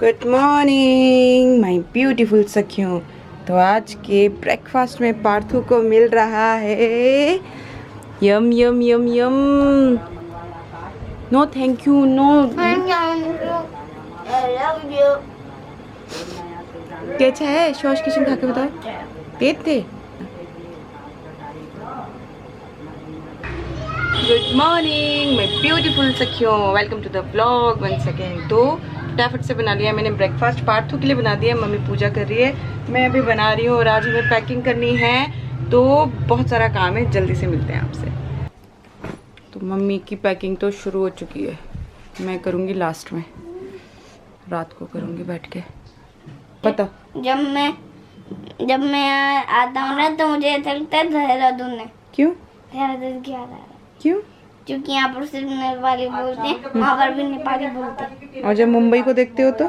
Good morning my beautiful सखियों। तो आज के ब्रेकफास्ट में पार्थू को मिल रहा है yum yum yum yum. No thank you, no. कैसा है शॉश किचन खा के बताओ। तेज थे। गुड मॉर्निंग माय ब्यूटीफुल सखियों, welcome to the blog one second. तो फटाफट से बना लिया मैंने ब्रेकफास्ट। पार्थू के लिए बना दिया, मम्मी पूजा कर रही है, मैं अभी बना रही हूँ और आज हमें पैकिंग करनी है, तो बहुत सारा काम है। जल्दी से मिलते हैं आपसे। तो मम्मी की पैकिंग तो शुरू हो चुकी है, मैं करूँगी लास्ट में, रात को करूँगी बैठ के। पता जब मैं आता हूँ ना तो मुझे ऐसा लगता है देहरादून है। क्यों? देहरादून की याद आ रहा है। क्यों? क्योंकि यहाँ पर सिर्फ नेपाली बोलते हैं, वहाँ पर भी नेपाली बोलते हैं। और जब मुंबई को देखते हो तो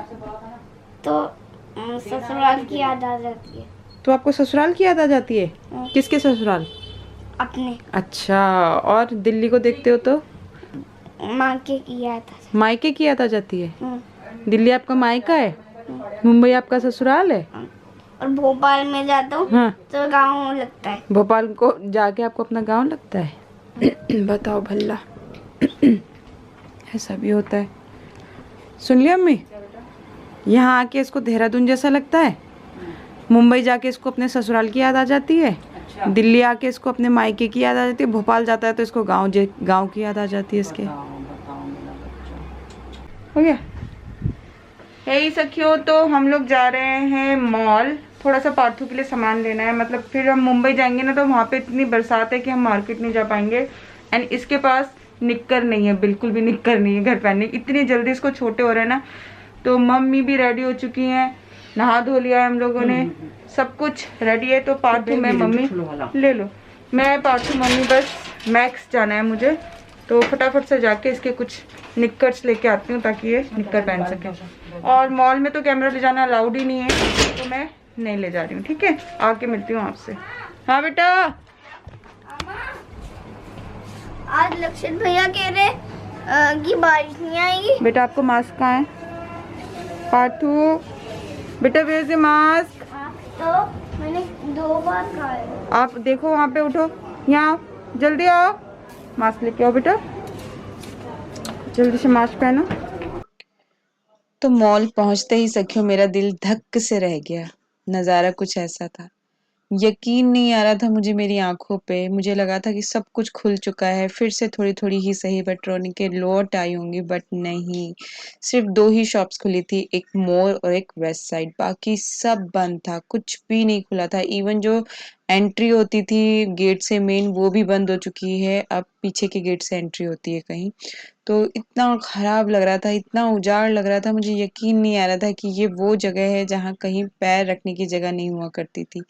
ससुराल की याद आ जाती है। तो आपको ससुराल की याद आ जाती है? किसके ससुराल? अपने। अच्छा, और दिल्ली को देखते हो तो मायके की याद आ जाती मायके की याद आ जाती है। है। दिल्ली आपका मायका है, मुंबई आपका ससुराल है। और भोपाल में जाता हूँ हाँ, तो गाँव लगता है। भोपाल को जाके आपको अपना गांव लगता है। बताओ भल्ला, ऐसा भी होता है। सुन लिया अम्मी, यहाँ आके इसको देहरादून जैसा लगता है, मुंबई जाके इसको अपने ससुराल की याद आ जाती है, दिल्ली आके इसको अपने मायके की याद आ जाती है, भोपाल जाता है तो इसको गांव की याद आ जाती है इसके। हो गया। हे सखियों, तो हम लोग जा रहे हैं मॉल, थोड़ा सा पार्थू के लिए सामान लेना है। मतलब फिर हम मुंबई जाएंगे ना, तो वहाँ पे इतनी बरसात है कि हम मार्केट नहीं जा पाएंगे। एंड इसके पास निक्कर नहीं है, बिल्कुल भी निक्कर नहीं है घर पहनने की। इतनी जल्दी इसको छोटे हो रहे हैं ना। तो मम्मी भी रेडी हो चुकी हैं, नहा धो लिया है हम लोगों ने, सब कुछ रेडी है। तो पार्थू में मम्मी ले लो, मैं पार्थू मम्मी बस मैक्स जाना है मुझे, तो फटाफट से जाके इसके कुछ निक्कर्स लेके आती हूँ ताकि ये निक्कर पहन सके। और मॉल में तो कैमरा ले जाना अलाउड ही नहीं है, तो मैं नहीं ले जा रही हूँ। ठीक है, आके मिलती हूँ आपसे। हाँ बेटा। आज लक्षित भैया कह रहे कि बारिश नहीं आएगी। बेटा आपको मास्क कहाँ है? पार्थू बेटा, वेयर इज द मास्क? तो मैंने 2 बार कहा है। आप देखो वहाँ पे, उठो, यहाँ आओ, जल्दी आओ, मास्क लेके आओ बेटा, जल्दी से मास्क पहनो। तो मॉल पहुंचते ही सखियों मेरा दिल धक से रह गया। नज़ारा कुछ ऐसा था, यकीन नहीं आ रहा था मुझे मेरी आंखों पे। मुझे लगा था कि सब कुछ खुल चुका है, फिर से थोड़ी थोड़ी ही सही इलेक्ट्रॉनिक लौट आई होंगी, बट नहीं। सिर्फ 2 ही शॉप्स खुली थी, एक मोर और एक वेस्ट साइड, बाकी सब बंद था, कुछ भी नहीं खुला था। इवन जो एंट्री होती थी गेट से मेन, वो भी बंद हो चुकी है, अब पीछे के गेट से एंट्री होती है कहीं। तो इतना खराब लग रहा था, इतना उजाड़ लग रहा था, मुझे यकीन नहीं आ रहा था कि ये वो जगह है जहाँ कहीं पैर रखने की जगह नहीं हुआ करती थी।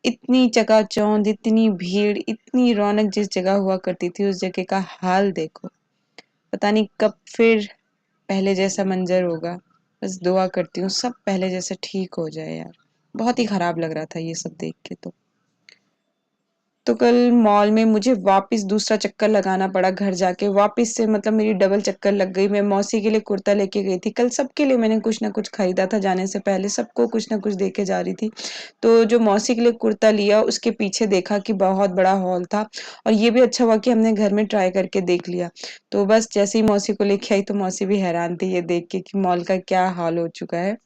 इतनी चकाचौंध, इतनी भीड़, इतनी रौनक जिस जगह हुआ करती थी, उस जगह का हाल देखो। पता नहीं कब फिर पहले जैसा मंजर होगा। बस दुआ करती हूँ सब पहले जैसा ठीक हो जाए यार। बहुत ही खराब लग रहा था ये सब देख के। तो कल मॉल में मुझे वापस दूसरा चक्कर लगाना पड़ा, घर जाके वापस से, मतलब मेरी डबल चक्कर लग गई। मैं मौसी के लिए कुर्ता लेके गई थी कल, सबके लिए मैंने कुछ ना कुछ खरीदा था, जाने से पहले सबको कुछ ना कुछ देके जा रही थी। तो जो मौसी के लिए कुर्ता लिया, उसके पीछे देखा कि बहुत बड़ा हॉल था, और ये भी अच्छा हुआ कि हमने घर में ट्राई करके देख लिया। तो बस जैसे ही मौसी को लेके आई तो मौसी भी हैरान थी ये देख के कि मॉल का क्या हाल हो चुका है।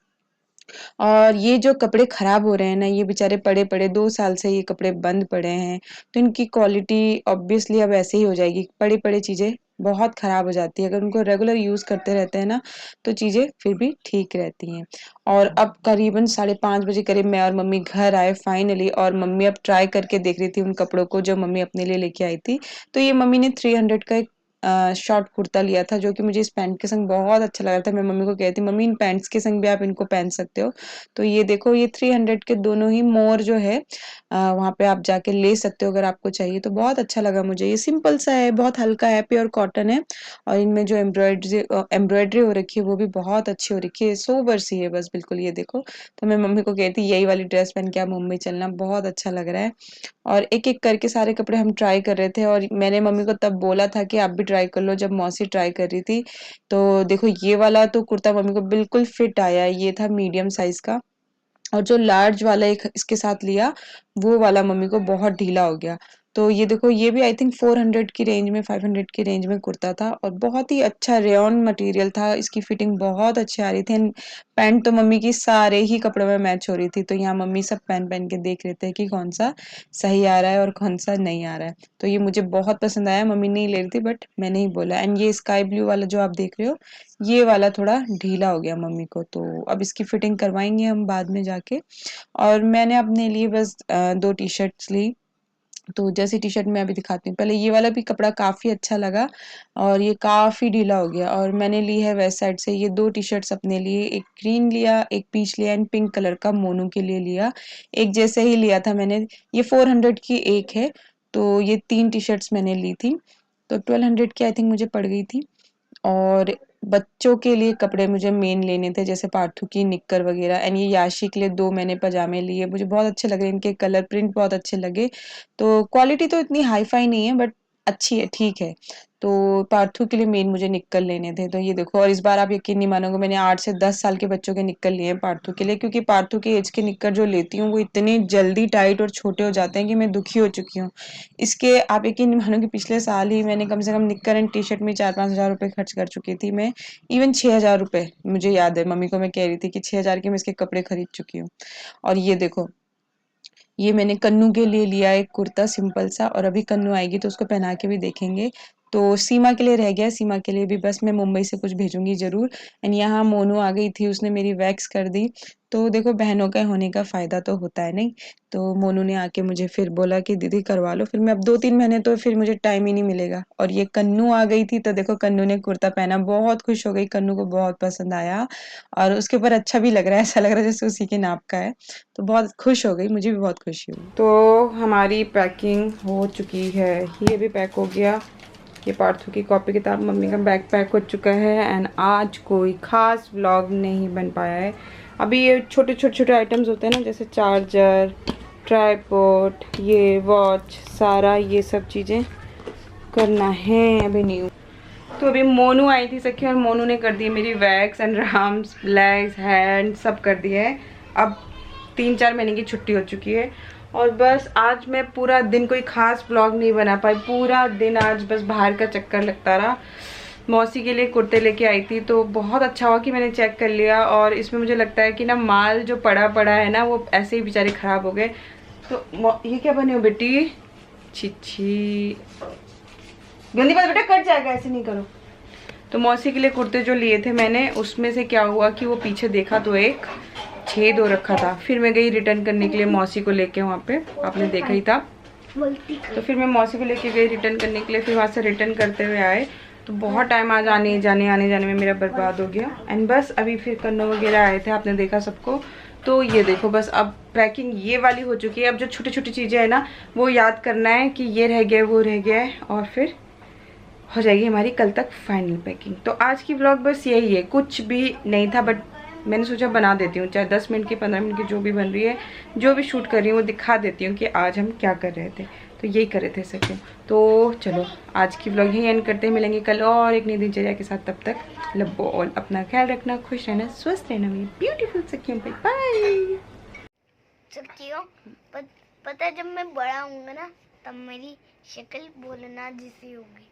और ये जो कपड़े खराब हो रहे हैं ना, ये बेचारे पड़े पड़े 2 साल से ये कपड़े बंद पड़े हैं, तो इनकी क्वालिटी ऑब्वियसली अब ऐसे ही हो जाएगी। पड़ी पड़ी चीजें बहुत खराब हो जाती है, अगर उनको रेगुलर यूज करते रहते हैं ना, तो चीजें फिर भी ठीक रहती हैं। और अब करीबन 5:30 बजे करीब मैं और मम्मी घर आए फाइनली, और मम्मी अब ट्राई करके देख रही थी उन कपड़ों को जो मम्मी अपने लिए लेके आई थी। तो ये मम्मी ने 300 का एक शॉर्ट कुर्ता लिया था, जो कि मुझे इस पैंट के संग बहुत अच्छा लगा था। मैं मम्मी को कहती, मम्मी इन पैंट्स के संग भी आप इनको पहन सकते हो। तो ये देखो, ये 300 के दोनों ही मोर जो है, वहाँ पे आप जाके ले सकते हो अगर आपको चाहिए। तो बहुत अच्छा लगा मुझे, ये सिंपल सा है, बहुत हल्का है, प्योर कॉटन है, और इनमें जो एम्ब्रॉयडरी हो रखी है वो भी बहुत अच्छी हो रखी है, सोबर सी है बस बिल्कुल। ये देखो, तो मैं मम्मी को कहती यही वाली ड्रेस पहन के आप मुंबई चलना, बहुत अच्छा लग रहा है। और एक एक करके सारे कपड़े हम ट्राई कर रहे थे, और मैंने मम्मी को तब बोला था कि आप भी ट्राई कर लो। जब मौसी ट्राई कर रही थी तो देखो ये वाला तो कुर्ता मम्मी को बिल्कुल फिट आया, ये था मीडियम साइज का, और जो लार्ज वाला एक इसके साथ लिया वो वाला मम्मी को बहुत ढीला हो गया। तो ये देखो ये भी आई थिंक 400 की रेंज में 500 की रेंज में कुर्ता था और बहुत ही अच्छा रेयॉन मटेरियल था, इसकी फिटिंग बहुत अच्छी आ रही थी। पैंट तो मम्मी की सारे ही कपड़ों में मैच हो रही थी, तो यहाँ मम्मी सब पहन पहन के देख रहे थे कि कौन सा सही आ रहा है और कौन सा नहीं आ रहा है। तो ये मुझे बहुत पसंद आया, मम्मी नहीं ले रही थी बट मैंने ही बोला। एंड ये स्काई ब्लू वाला जो आप देख रहे हो ये वाला थोड़ा ढीला हो गया मम्मी को, तो अब इसकी फिटिंग करवाएंगे हम बाद में जाके। और मैंने अपने लिए बस 2 टी-शर्ट्स ली। तो जैसी टी-शर्ट मैं अभी दिखाती हूँ, पहले ये वाला भी कपड़ा काफ़ी अच्छा लगा और ये काफ़ी ढीला हो गया, और मैंने ली है वेस्ट साइड से ये 2 टी-शर्ट्स अपने लिए, एक ग्रीन लिया, एक पीच लिया एंड पिंक कलर का मोनू के लिए लिया। एक जैसे ही लिया था मैंने, ये 400 की एक है, तो ये 3 टी-शर्ट्स मैंने ली थी। तो 1200 की आई थिंक मुझे पड़ गई थी। और बच्चों के लिए कपड़े मुझे मेन लेने थे, जैसे पार्थू की निक्कर वगैरह, एंड ये याशी के लिए 2 मैंने पजामे लिए, मुझे बहुत अच्छे लगे, इनके कलर प्रिंट बहुत अच्छे लगे। तो क्वालिटी तो इतनी हाई फाई नहीं है बट अच्छी है, ठीक है। तो पार्थू के लिए मेन मुझे निक्कर लेने थे, तो ये देखो। और इस बार आप यकीन नहीं मानोगे, मैंने 8 से 10 साल के बच्चों के निक्कर लिए हैं पार्थू के लिए, क्योंकि पार्थू के एज के निक्कर जो लेती हूँ वो इतने जल्दी टाइट और छोटे हो जाते हैं कि मैं दुखी हो चुकी हूँ। इसके आप यकीन नहीं मानोगे, पिछले साल ही मैंने कम से कम निक्कर एंड टी-शर्ट में 4-5 हज़ार रुपए खर्च कर चुकी थी मैं। इवन 6,000 रुपए मुझे याद है, मम्मी को मैं कह रही थी कि 6,000 के मैं इसके कपड़े खरीद चुकी हूँ। और ये देखो, ये मैंने कन्नू के लिए लिया एक कुर्ता सिंपल सा, और अभी कन्नू आएगी तो उसको पहना के भी देखेंगे। तो सीमा के लिए रह गया, सीमा के लिए भी बस मैं मुंबई से कुछ भेजूंगी ज़रूर। एंड यहाँ मोनू आ गई थी, उसने मेरी वैक्स कर दी। तो देखो बहनों का होने का फ़ायदा तो होता है नहीं। तो मोनू ने आके मुझे फिर बोला कि दीदी करवा लो, फिर मैं अब 2-3 महीने तो फिर मुझे टाइम ही नहीं मिलेगा। और ये कन्नू आ गई थी, तो देखो कन्नू ने कुर्ता पहना, बहुत खुश हो गई, कन्नू को बहुत पसंद आया और उसके ऊपर अच्छा भी लग रहा है, ऐसा लग रहा है जैसे उसी के नाप का है। तो बहुत खुश हो गई, मुझे भी बहुत खुशी हुई। तो हमारी पैकिंग हो चुकी है, ये भी पैक हो गया। ये पार्थू की कॉपी किताब, मम्मी का बैग पैक हो चुका है। एंड आज कोई ख़ास व्लॉग नहीं बन पाया है। अभी ये छोटे छोटे छोटे आइटम्स होते हैं ना, जैसे चार्जर, ट्राईपॉड, ये वॉच, सारा ये सब चीज़ें करना है, अभी नहीं। तो अभी मोनू आई थी सखी, और मोनू ने कर दी मेरी wax and Ram's, legs, hand सब कर दिए है। अब 3-4 महीने की छुट्टी हो चुकी है, और बस आज मैं पूरा दिन कोई ख़ास ब्लॉग नहीं बना पाई। पूरा दिन आज बस बाहर का चक्कर लगता रहा। मौसी के लिए कुर्ते लेके आई थी, तो बहुत अच्छा हुआ कि मैंने चेक कर लिया। और इसमें मुझे लगता है कि ना माल जो पड़ा पड़ा है ना, वो ऐसे ही बेचारे ख़राब हो गए। तो ये क्या बने हो बेटी, छी गंदी बात बेटा, कट जाएगा, ऐसे नहीं करो। तो मौसी के लिए कुर्ते जो लिए थे मैंने, उसमें से क्या हुआ कि वो पीछे देखा तो एक छेद हो रखा था। फिर मैं गई रिटर्न करने के लिए मौसी को लेके, वहाँ पे आपने देखा ही था। तो फिर मैं मौसी को लेके गई रिटर्न करने के लिए, फिर वहाँ से रिटर्न करते हुए आए। तो बहुत टाइम आज आने जाने में मेरा बर्बाद हो गया। एंड बस अभी फिर कन्नू वगैरह आए थे, आपने देखा सबको। तो ये देखो बस अब पैकिंग ये वाली हो चुकी है। अब जो छोटी छोटी चीज़ें हैं ना, वो याद करना है कि ये रह गया वो रह गया है, और फिर हो जाएगी हमारी कल तक फाइनल पैकिंग। तो आज की व्लॉग बस यही है, कुछ भी नहीं था बट मैंने सोचा बना देती हूँ, चाहे 10 मिनट की 15 मिनट की जो भी बन रही है, जो भी शूट कर रही हूँ वो दिखा देती हूँ कि आज हम क्या कर रहे थे। तो यही कर रहे थे सके। तो चलो आज की व्लॉग यही एंड करते हैं, मिलेंगे कल और एक नई दिनचर्या के साथ। तब तक लव यू ऑल, अपना ख्याल रखना, खुश रहना, स्वस्थ रहना मेरी ब्यूटीफुल सखियों। बाय सखियों, पता है जब मैं बड़ा होऊंगा ना, तब मेरी शक्ल भोलेनाथ जैसी होगी,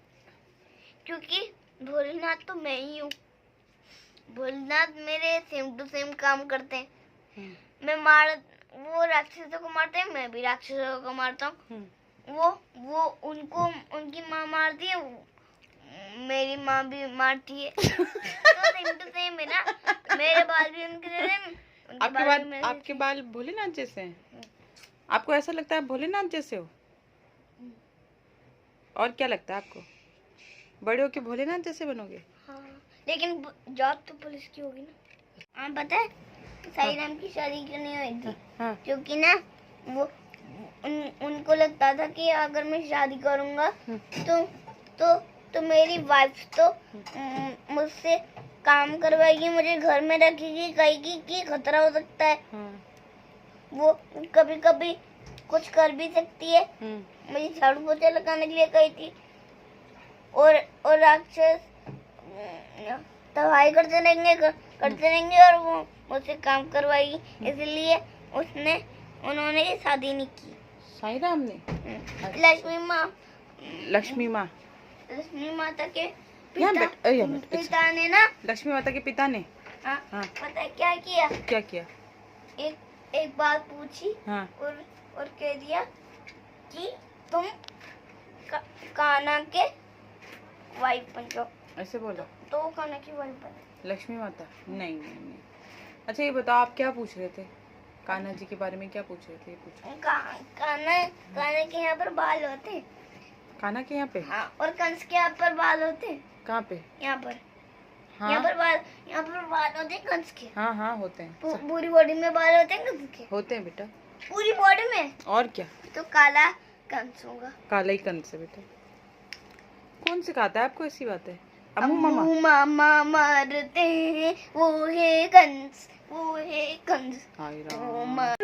क्योंकि भोलेनाथ तो मैं ही हूँ। भोलेनाथ मेरे सेम टू सेम काम करते हैं। वो राक्षसों को मारते हैं, मैं भी राक्षसों को मारता हूँ। वो उनको उनकी माँ मारती है, मेरी माँ भी मारती है। तो सेम टू सेम है ना, मेरे बाल भी उनके जैसे। आपके बाल भोलेनाथ जैसे हैं? आपको ऐसा लगता है आप भोलेनाथ जैसे हो? और क्या लगता है आपको, बड़े होके भोलेनाथ जैसे बनोगे? हाँ, लेकिन जॉब तो पुलिस की होगी ना। हाँ पता है, साई राम की शादी क्यों नहीं हुई थी? हाँ। क्योंकि ना वो उनको लगता था कि अगर मैं शादी करूँगा तो मेरी वाइफ तो मुझसे काम करवाएगी, मुझे घर में रखेगी, कहेगी कि खतरा हो सकता है। वो कभी कभी कुछ कर भी सकती है। मुझे झाड़ू पोछा लगाने के लिए कही थी, और राक्षस तबाही करते रहेंगे और वो मुझसे काम करवाएगी, इसलिए उन्होंने ये शादी नहीं की। साईं राम ने? लक्ष्मी माता के पिता ने ना, लक्ष्मी माता के पिता ने हाँ, हाँ। पता है क्या किया? क्या किया? एक बात पूछी हाँ। और कह दिया कि तुम कान्हा के वाइफ बन जाओ। ऐसे बोला? तो कान्हा की वाइफ बन। लक्ष्मी माता? नहीं नहीं नहीं। अच्छा ये बताओ, आप क्या पूछ रहे थे? कान्हा जी के बारे में क्या पूछ रहे थे? ये पूछो। कान्हा के यहाँ पर बाल होते। कान्हा के यहाँ पे? हाँ, और कंस के यहाँ पर बाल होते। कहाँ पे? यहाँ पर। हाँ। यहाँ पर बाल होते हैं कंस के। हाँ हाँ होते हैं। पूरी बॉडी में बाल होते हैं कंस के। होते हैं बेटा। पूरी बॉडी में? और क्या? तो काला कंस होगा। काला ही कंस है बेटा। कौन सिखाता है आपको ऐसी बातें? अम्मू अम्मू मामा मामा मारते हैं, वो है कंस, वो है कंस। हाय वो राम। मार